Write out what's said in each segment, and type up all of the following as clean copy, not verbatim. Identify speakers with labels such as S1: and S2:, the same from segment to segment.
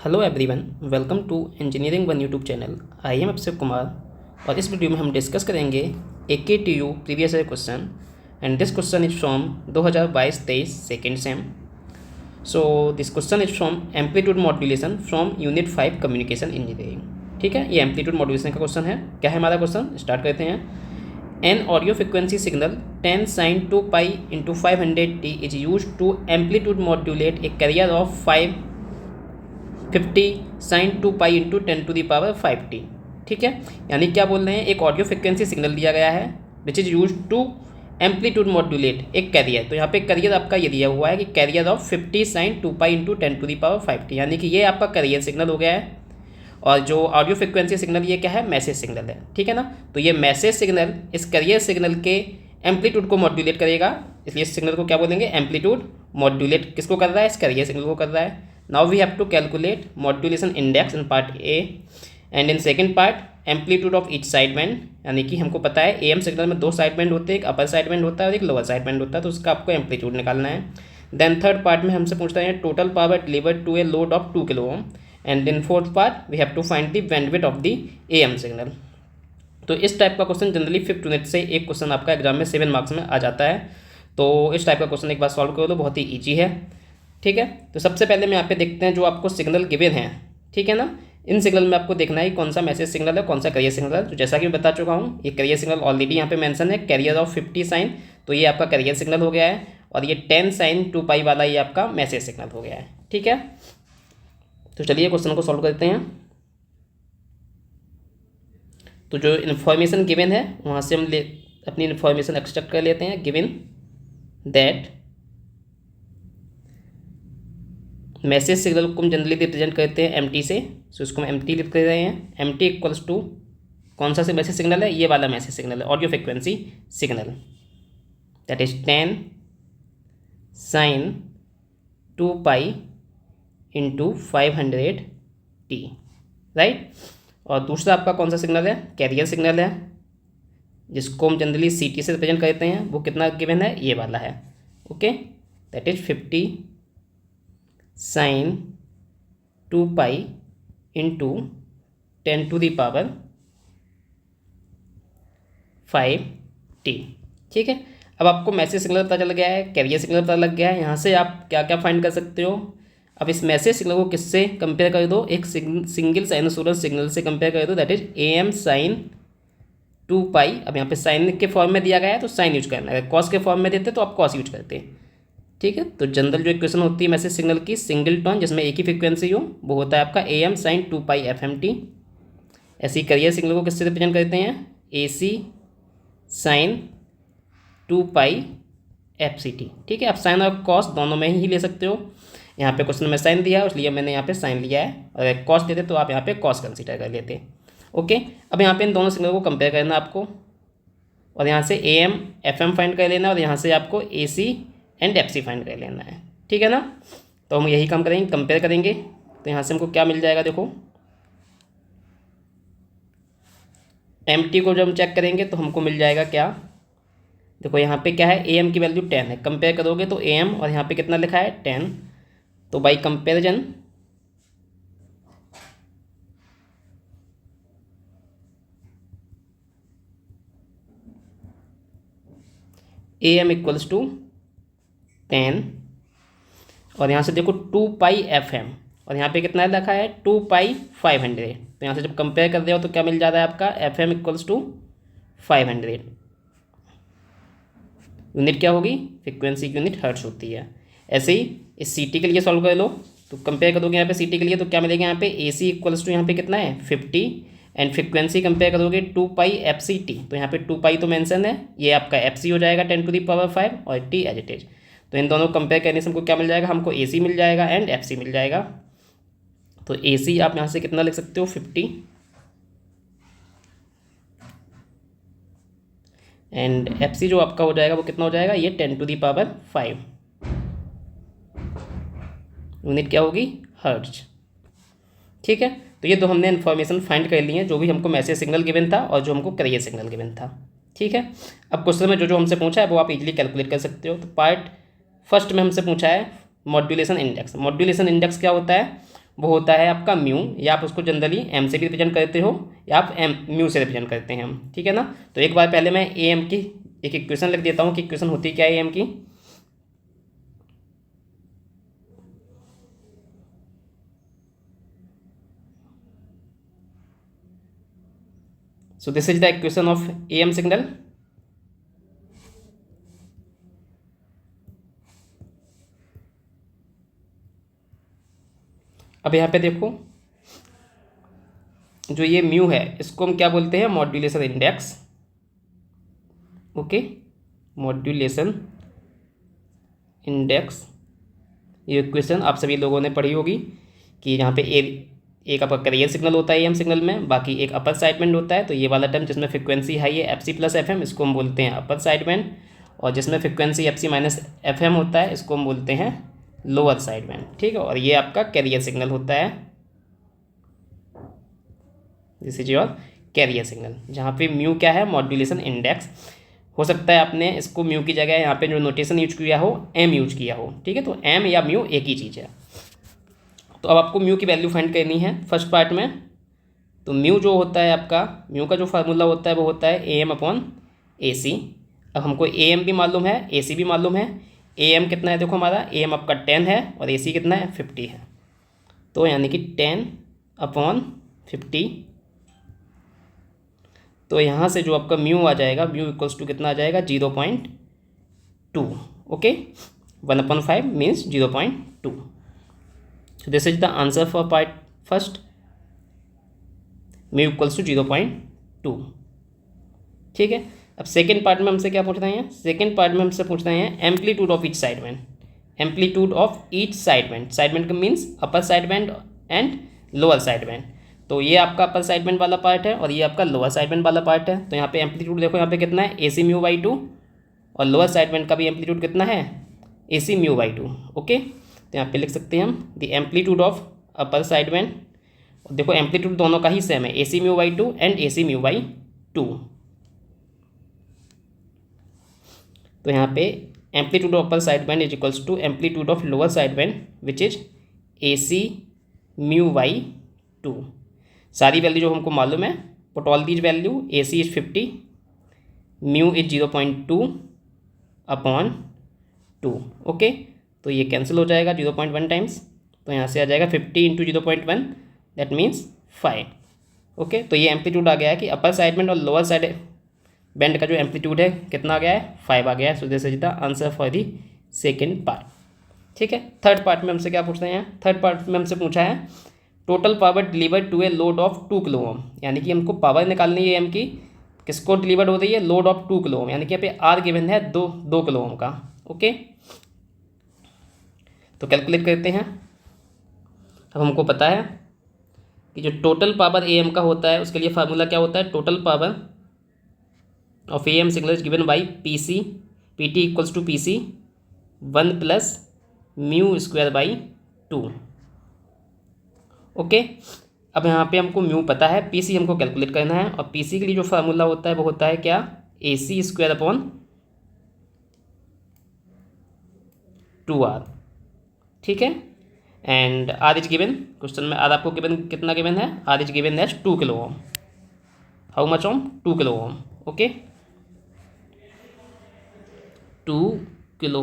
S1: Hello everyone, welcome to engineering one YouTube channel. I am Abhishek Kumar और इस video में हम डिस्कस करेंगे AKTU previous year question and this question is from 2022-23 second sem. So this question is from amplitude modulation from unit 5 communication engineering. ठीक है, ये amplitude modulation का question है। क्या है हमारा क्वेश्चन, स्टार्ट करते हैं। An audio frequency signal 10 sin 2π × 500t is use to amplitude modulate a carrier of 50 sin 2π × 10⁵t। ठीक है, यानी क्या बोल रहे हैं, एक ऑडियो फ्रिक्वेंसी सिग्नल दिया गया है which is use to amplitude modulate एक कैरियर। तो यहाँ पे कैरियर आपका ये दिया हुआ है कि कैरियर ऑफ 50 sin 2π × 10⁵t, यानी कि ये आपका कैरियर सिग्नल हो गया है। और जो ऑडियो फ्रिक्वेंसी सिग्नल ये क्या है, मैसेज सिग्नल है। ठीक है ना, तो ये मैसेज सिग्नल इस कैरियर सिग्नल के एम्पलीट्यूड को मॉड्यूलेट करेगा, इसलिए इस सिग्नल को क्या बोलेंगे, एम्पलीट्यूड मॉड्यूलेट किसको कर रहा है, इस कैरियर सिग्नल को कर रहा है। Now we have to calculate modulation index in part A and in second part amplitude of each side band, यानी कि हमको पता है AM सिग्नल में दो साइड बैंड होते हैं, एक अपर साइड बैंड होता है और एक लोअर साइड बैंड होता है, तो उसका आपको एम्पलीट्यूड निकालना है। देन थर्ड पार्ट में हमसे पूछता है total power delivered to a load of 2 kilo ohm and in fourth part we have to find the bandwidth of the AM signal. तो इस टाइप का क्वेश्चन जनरली 5th यूनिट से एक question आपका एग्जाम में 7 मार्क्स में आ जाता है। तो इस टाइप का क्वेश्चन एक बार सॉल्व कर लो, बहुत ही ईजी है। ठीक है, तो सबसे पहले में यहाँ पे देखते हैं जो आपको सिग्नल गिवन है। ठीक है ना, इन सिग्नल में आपको देखना है कौन सा मैसेज सिग्नल है, कौन सा कैरियर सिग्नल है। तो जैसा कि मैं बता चुका हूँ, ये कैरियर सिग्नल ऑलरेडी यहाँ पे मेंशन है, कैरियर ऑफ 50 sin, तो ये आपका कैरियर सिग्नल हो गया है। और ये 10 sin 2π वाला ये आपका मैसेज सिग्नल हो गया है। ठीक है, तो चलिए क्वेश्चन को सॉल्व करते हैं। तो जो इन्फॉर्मेशन गिवन है वहाँ से हम अपनी इन्फॉर्मेशन एक्सट्रैक्ट कर लेते हैं। गिवन दैट मैसेज सिग्नल को हम जनरली रिप्रेजेंट करते हैं MT से, सो इसको हम MT लिख रहे हैं। MT इक्वल्स टू कौन सा से मैसेज सिग्नल है, ये वाला मैसेज सिग्नल है, audio frequency signal, that is 10 sin 2π × 500t, right. और दूसरा आपका कौन सा सिग्नल है, कैरियर सिग्नल है, जिसको हम जनरली CT से रिप्रेजेंट करते हैं। वो कितना गिवन है, ये वाला है, okay, that is 50 sin 2π × 10⁵t। ठीक है, अब आपको मैसेज सिग्नल पता चल गया है, कैरियर सिग्नल पता लग गया है। यहाँ से आप क्या क्या फाइंड कर सकते हो। अब इस मैसेज सिग्नल को किससे कंपेयर कर दो, एक सिंगल साइनसोइडल सिग्नल से कंपेयर कर दो, दैट इज AM sin 2π। अब यहाँ पे साइन के फॉर्म में दिया गया है तो साइन यूज करना है, अगर कॉस के फॉर्म में देते तो आप कॉस यूज करते। ठीक है, तो जनरल जो इक्वेशन होती है मैसेज सिग्नल की सिंगल टर्न जिसमें एक ही फ्रिक्वेंसी हो, वो होता है आपका AM sin 2π FMT। ऐसे ही कैरियर सिग्नल को किससे रिप्रेजेंट करते हैं, AC sin 2π FCT। ठीक है, आप साइन और कॉस दोनों में ही ले सकते हो। यहाँ पे क्वेश्चन में साइन दिया है इसलिए मैंने यहाँ पे साइन लिया है, और अगर कॉस देते तो आप यहाँ पे कॉस कंसीडर कर लेते। ओके, अब यहाँ पे इन दोनों सिग्नल को कंपेयर करना आपको, और यहाँ से AM FM फाइंड कर लेना, और यहाँ से आपको AC एंड FC फाइंड कर लेना है। ठीक है ना, तो हम यही काम करेंगे, कंपेयर करेंगे। तो यहाँ से हमको क्या मिल जाएगा, देखो MT को जब हम चेक करेंगे तो हमको मिल जाएगा क्या, देखो यहाँ पे क्या है, AM की वैल्यू 10 है, कंपेयर करोगे तो AM और यहाँ पे कितना लिखा है 10, तो by comparison AM equals to 10, और यहाँ से देखो 2π FM, और यहाँ पे कितना लिखा है 2π 500। तो यहाँ से जब कंपेयर कर रहे हो तो क्या मिल जाता है आपका, FM इक्वल्स टू 500। यूनिट क्या होगी, फ्रिक्वेंसी की यूनिट हर्ट्ज होती है। ऐसे ही इस CT के लिए सॉल्व कर लो, तो कंपेयर करोगे यहाँ पे CT के लिए तो क्या मिलेगा, यहाँ पे AC इक्वल्स टू यहाँ पे कितना है 50, एंड फ्रिक्वेंसी कंपेयर करोगे 2π FCT, तो यहाँ पे 2π तो मेंशन है, ये आपका FC हो जाएगा 10⁵ और T एज इट इज। तो इन दोनों कंपेयर करने से हमको क्या मिल जाएगा, हमको AC मिल जाएगा एंड FC मिल जाएगा। तो AC आप यहाँ से कितना लिख सकते हो 50, एंड FC जो आपका हो जाएगा वो कितना हो जाएगा, ये 10⁵। यूनिट क्या होगी, हर्ट्ज। ठीक है, तो ये दो हमने इन्फॉर्मेशन फाइंड कर ली है, जो भी हमको मैसेज सिग्नल गिवन था और जो हमको कैरियर सिग्नल गिवन था। ठीक है, अब क्वेश्चन में जो जो हमसे पूछा है वो आप इजीली कैलकुलेट कर सकते हो। तो पार्ट फर्स्ट में हमसे पूछा है मॉड्यूलेशन इंडेक्स। मॉड्यूलेशन इंडेक्स क्या होता है, वो होता है आपका म्यू, या आप उसको जनरली एम से भी रिप्रेजेंट करते हो या आप एम म्यू से रिप्रेजेंट करते हैं हम, ठीक है ना। तो एक बार पहले मैं ए एम की एक इक्वेशन लिख देता हूँ कि इक्वेशन होती क्या है ए एम की। So this is the equation of AM signal. अब यहाँ पे देखो, जो ये म्यू है इसको हम क्या बोलते हैं, modulation index. Okay, modulation index, ये इक्वेशन आप सभी लोगों ने पढ़ी होगी कि यहाँ पे एक आपका कैरियर सिग्नल होता है एम सिग्नल में, बाकी एक अपर साइडबैंड होता है। तो ये वाला टर्म जिसमें फ्रिक्वेंसी हाई है F C plus F M, इसको हम बोलते हैं अपर साइडबैंड, और जिसमें frequency F C minus F M होता है इसको हम बोलते हैं लोअर साइडबैंड, ठीक है। और ये आपका कैरियर सिग्नल होता है, this is your carrier signal, जहाँ पे म्यू क्या है, मॉड्यूलेशन इंडेक्स। हो सकता है आपने इसको म्यू की जगह यहाँ पे जो नोटेशन यूज किया हो एम यूज किया हो, ठीक है। तो एम या म्यू एक ही चीज़ है। तो अब आपको म्यू की वैल्यू फाइंड करनी है फर्स्ट पार्ट में। तो म्यू जो होता है आपका, म्यू का जो फार्मूला होता है वो होता है ए एम अपॉन ए सी। अब हमको ए एम भी मालूम है, ए सी भी मालूम है। ए एम कितना है देखो हमारा, ए एम आपका 10 है और ए सी कितना है 50 है। तो यानी कि 10 अपॉन 50। तो यहाँ से जो आपका म्यू आ जाएगा, म्यू इक्वल्स टू कितना आ जाएगा 0.2। Okay, 1/5 means 0.2। So this is the answer for part first, mu equals to 0.2, ठीक है। अब सेकेंड पार्ट में हमसे क्या पूछ रहे हैं, सेकेंड पार्ट में हमसे पूछ रहे हैं amplitude of each sideband. Amplitude of each sideband, sideband का means upper sideband and lower sideband. तो ये आपका अपर साइडबैंड वाला पार्ट है और ये आपका लोअर साइडबैंड वाला पार्ट है। तो यहाँ पे एम्पलीट्यूड देखो यहाँ पे कितना है, ए सी म्यू बाई 2, और लोअर साइडबैंड का भी एम्पलीट्यूड कितना है, A C mu by 2। Okay, तो यहाँ पे लिख सकते हैं हम the amplitude of upper sideband. देखो एम्पलीट्यूड दोनों का ही सेम है, A C mu by 2 and A C mu by 2। तो यहाँ पे amplitude of upper sideband is equals to amplitude of lower sideband which is A C mu by 2। सारी value जो हमको मालूम है, put all these value, A C is 50, mu is 0.2 upon 2। Okay, तो ये कैंसिल हो जाएगा 0.1 टाइम्स। तो यहाँ से आ जाएगा 50 इंटू 0.1, दैट मीन्स 5। ओके, तो ये एम्पलीट्यूड आ गया है कि अपर साइडबैंड और लोअर साइड बैंड का जो एम्पलीट्यूड है कितना आ गया है, 5 आ गया है। सो this is the answer for the second part, ठीक है। थर्ड पार्ट में हमसे क्या पूछ रहे हैं, थर्ड पार्ट में हमसे पूछा है total power delivered to a load of 2 kilo ohm. यानी कि हमको पावर निकालनी है एम की, किसको डिलीवर्ड हो रही है, लोड ऑफ 2 किलो ओम, यानी कि यहाँ पे आर गिवन है 2 किलो ओम का। ओके, तो कैलकुलेट करते हैं। अब हमको पता है कि जो टोटल पावर ए एम का होता है उसके लिए फार्मूला क्या होता है, total power of A M signal is given by P C, P T equals to P C 1 plus mu square by 2। Okay, अब यहाँ पे हमको म्यू पता है, पी सी हमको कैलकुलेट करना है, और पी सी के लिए जो फार्मूला होता है वो होता है क्या, ए सी स्क्वायर अपॉन 2r, ठीक है। And R is given, question में आर आपको गिवन कितना गिवन है, R is given as 2 kilo ohm. How much ohm, 2 kilo ohm. Okay, 2 kilo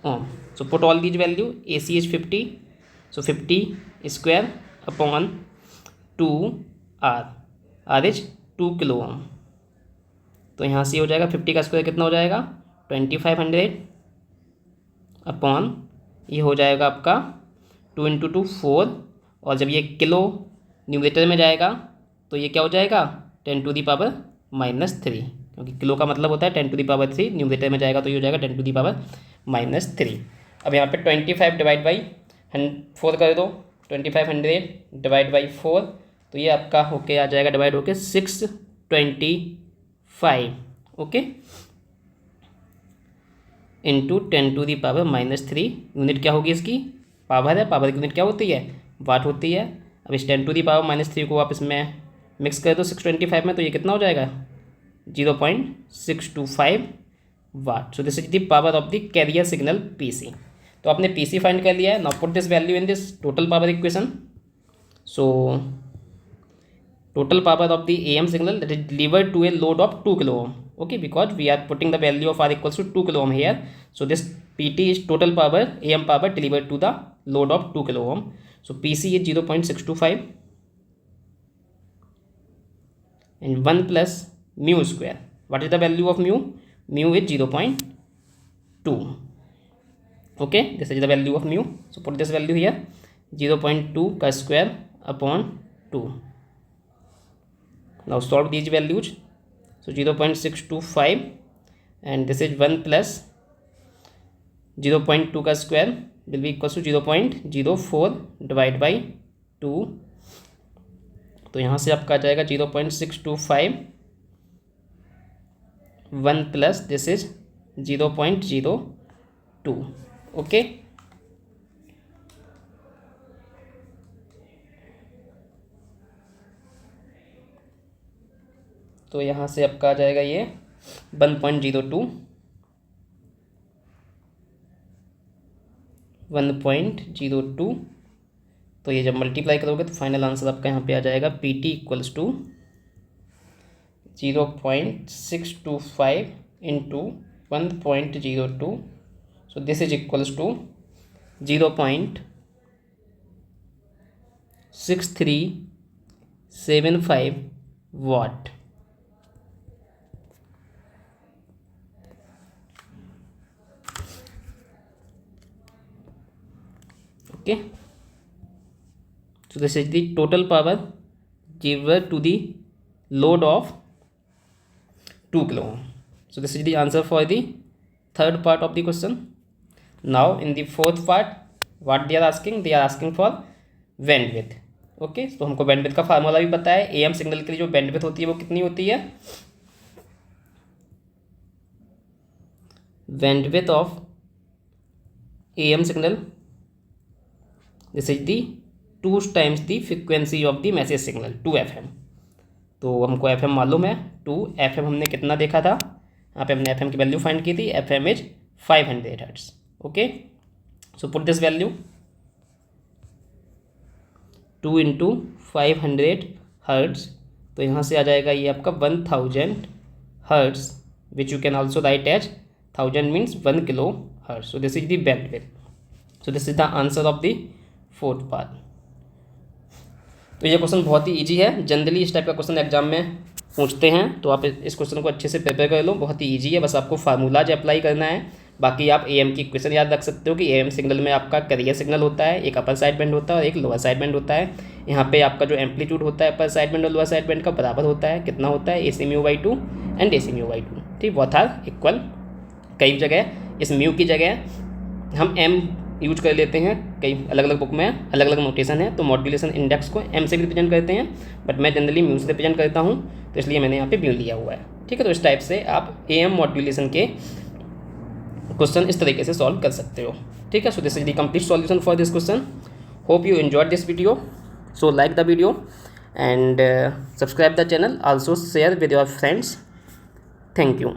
S1: ohm. So put all these value, A C is 50, so 50 square upon 2r, R is 2 kilo ohm. तो यहाँ से हो जाएगा 50 का square कितना हो जाएगा 2500 upon, ये हो जाएगा आपका 2 इंटू 2 4, और जब ये किलो न्यूमरेटर में जाएगा तो ये क्या हो जाएगा 10 टू दी पावर -3, क्योंकि किलो का मतलब होता है 10 टू दी पावर 3, न्यूमरेटर में जाएगा तो ये हो जाएगा 10 टू दी पावर -3। अब यहाँ पे 25 डिवाइड बाई 4 कर दो, 2500 डिवाइड बाई 4, तो ये आपका होके आ जाएगा डिवाइड होके 625। Okay, into 10 to the power -3। Unit क्या होगी इसकी, पावर है, पावर की यूनिट क्या होती है, वाट होती है। अब इस 10 टू दी पावर -3 को आप इसमें मिक्स कर दो 625 में, तो ये कितना हो जाएगा 0.625 watt. So this is the power of the carrier signal P C. तो आपने पी सी फाइंड कर लिया है। Now put this value in this total power equation. So total power of the AM signal that is delivered to a load of 2 kilo ohm. Okay, because we are putting the value of R equals to 2 kilo ohm here. So this PT is total power, AM power delivered to the load of 2 kilo ohm. So PC is 0.625 and 1 plus mu square. What is the value of mu? Mu is 0.2. Okay, this is the value of mu. So put this value here, 0.2 का square upon 2. Now solve these values. So 0.625 and this is 1 plus 0.2 का square will be equals to 0.04 divide by 2. तो यहाँ से आपका आ जाएगा 0.625 1 plus this is 0.02. Okay, तो यहाँ से आपका आ जाएगा ये 1.02 1.02. तो ये जब मल्टीप्लाई करोगे तो फाइनल आंसर आपका यहाँ पे आ जाएगा PT equals to 0.625 into 1.02. So this is equals to 0.6375 watt. Okay, so this is the total power given to the load of 2 kilo ohm. So this is the answer for the third part of the question. Now in the fourth part, what they are asking? They are asking for bandwidth. Okay, तो हमको bandwidth का formula भी पता है. AM signal के लिए जो bandwidth होती है वो कितनी होती है? Bandwidth of AM signal, this is the 2 times the frequency of the message signal 2 FM. तो हमको FM मालूम है 2 FM. हमने कितना देखा था यहाँ पे? हमने FM की वैल्यू फाइंड की थी. FM is 500 hertz. Okay, so put this value 2 into 500 hertz. तो यहाँ से आ जाएगा ये आपका 1000 hertz, which you can also write as 1000 means 1 kilo hertz. So this is the bandwidth. So this is the answer of the fourth part. तो ये question बहुत ही इजी है. जनरली इस टाइप का क्वेश्चन एग्जाम में पूछते हैं, तो आप इस क्वेश्चन को अच्छे से प्रिपेयर कर लो. बहुत ही इजी है, बस आपको फार्मूलाज अप्लाई करना है. बाकी आप AM की इक्वेशन याद रख सकते हो कि AM सिग्नल में आपका कैरियर सिग्नल होता है, एक अपर साइड बैंड होता है और एक लोअर साइड बैंड होता है. यहाँ पे आपका जो एम्पलीट्यूड होता है अपर साइड बैंड और लोअर साइड बैंड का बराबर होता है. कितना होता है? AC mu by 2 and AC mu by 2. ठीक, बोथ आर इक्वल. कई जगह इस म्यू की जगह हम M यूज कर लेते हैं. कई अलग अलग बुक में अलग अलग नोटेशन है, तो मॉड्यूलेशन इंडेक्स को M से भी रिप्रेजेंट करते हैं, बट मैं जनरली म्यू से रिप्रेजेंट करता हूँ, तो इसलिए मैंने यहाँ पे म्यू लिया हुआ है. ठीक है, तो इस टाइप से आप AM मॉड्यूलेशन के क्वेश्चन इस तरीके से सॉल्व कर सकते हो. ठीक है, सो this is the complete solution for this question. Hope you enjoyed this video. So like the video and subscribe the channel. Also share with your friends. Thank you.